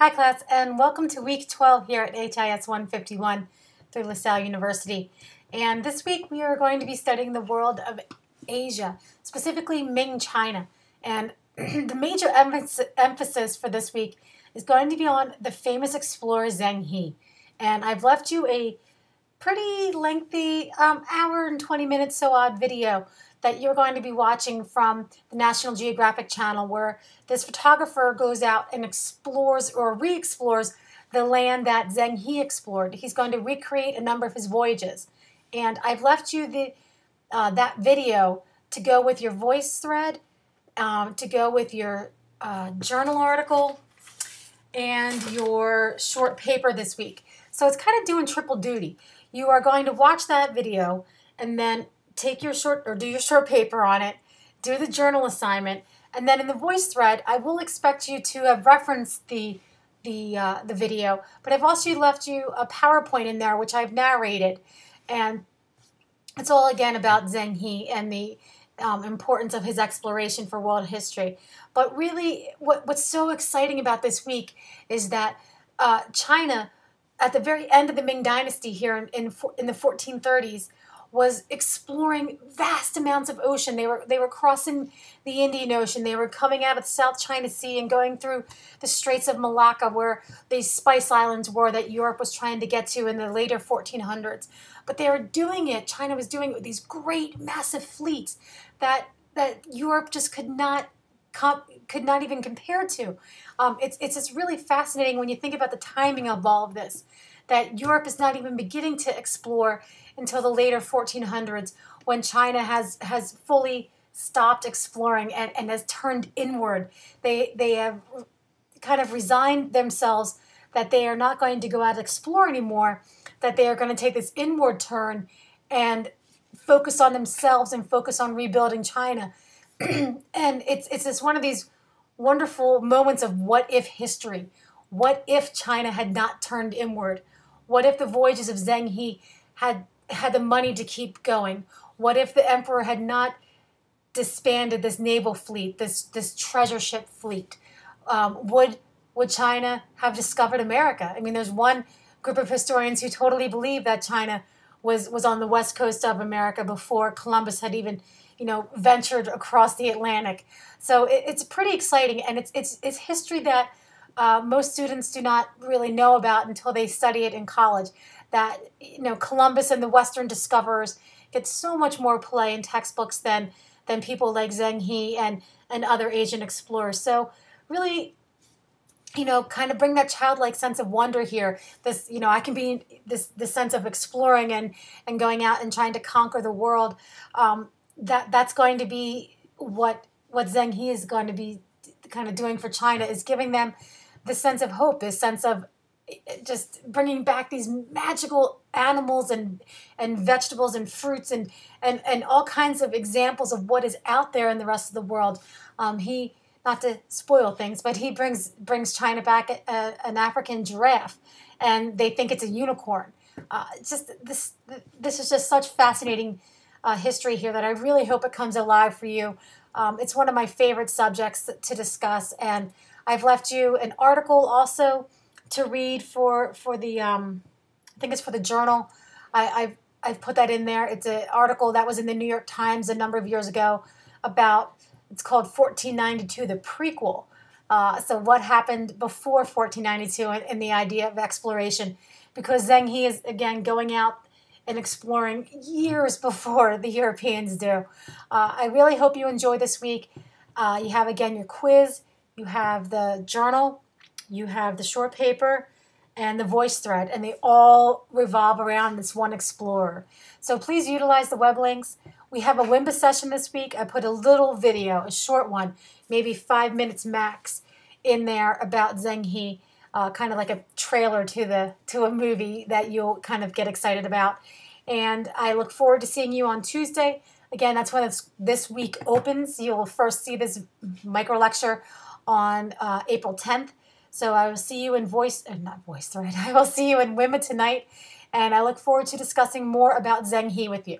Hi class, and welcome to week 12 here at HIS 151 through LaSalle University. And this week we are going to be studying the world of Asia, specifically Ming China. And the major emphasis for this week is going to be on the famous explorer Zheng He. And I've left you a pretty lengthy hour and 20 minutes so odd video that you're going to be watching from the National Geographic Channel, where this photographer goes out and explores or re-explores the land that Zheng He explored. He's going to recreate a number of his voyages. And I've left you that video to go with your voice thread, to go with your journal article, and your short paper this week. So it's kind of doing triple duty. You are going to watch that video and then take your do your short paper on it, do the journal assignment, and then in the voice thread, I will expect you to have referenced the video, but I've also left you a PowerPoint in there which I've narrated, and it's all again about Zheng He and the importance of his exploration for world history. But really, what's so exciting about this week is that China, at the very end of the Ming Dynasty here in the 1430s, was exploring vast amounts of ocean. They were crossing the Indian Ocean. They were coming out of the South China Sea and going through the Straits of Malacca, where these spice islands were that Europe was trying to get to in the later 1400s. But they were doing it, China was doing it with these great, massive fleets that Europe just could not even compare to. It's just really fascinating when you think about the timing of all of this, that Europe is not even beginning to explore until the later 1400s, when China has fully stopped exploring and has turned inward. They have kind of resigned themselves that they are not going to go out and explore anymore, that they are going to take this inward turn and focus on themselves and focus on rebuilding China. And it's just one of these wonderful moments of what if history. What if China had not turned inward? What if the voyages of Zheng He had the money to keep going? What if the emperor had not disbanded this naval fleet, this treasure ship fleet? Would China have discovered America? I mean, there's one group of historians who totally believe that China was on the west coast of America before Columbus had even, ventured across the Atlantic. So it's pretty exciting, and it's history that most students do not really know about until they study it in college. That Columbus and the Western discoverers get so much more play in textbooks than people like Zheng He and other Asian explorers. So really, kind of bring that childlike sense of wonder here. This, I can be this sense of exploring and going out and trying to conquer the world. That's going to be what Zheng He is going to be kind of doing for China, is giving them this sense of hope, this sense of just bringing back these magical animals and vegetables and fruits and all kinds of examples of what is out there in the rest of the world. He, not to spoil things, but he brings China back an African giraffe, and they think it's a unicorn. This is just such fascinating history here that I really hope it comes alive for you. It's one of my favorite subjects to discuss, and I've left you an article also to read for the I think it's for the journal. I've put that in there. It's an article that was in the New York Times a number of years ago about, it's called 1492, the prequel. So what happened before 1492 and the idea of exploration, because Zheng He is again going out and exploring years before the Europeans do. I really hope you enjoy this week. You have again your quiz, you have the journal, you have the short paper, and the voice thread, and they all revolve around this one explorer. So please utilize the web links. We have a WIMBA session this week. I put a little video, a short one, maybe 5 minutes max, in there about Zheng He, kind of like a trailer to a movie that you'll kind of get excited about. And I look forward to seeing you on Tuesday. Again, that's when this week opens. You'll first see this micro lecture on April 10th. So I will see you in I will see you in WIMBA tonight, and I look forward to discussing more about Zheng He with you.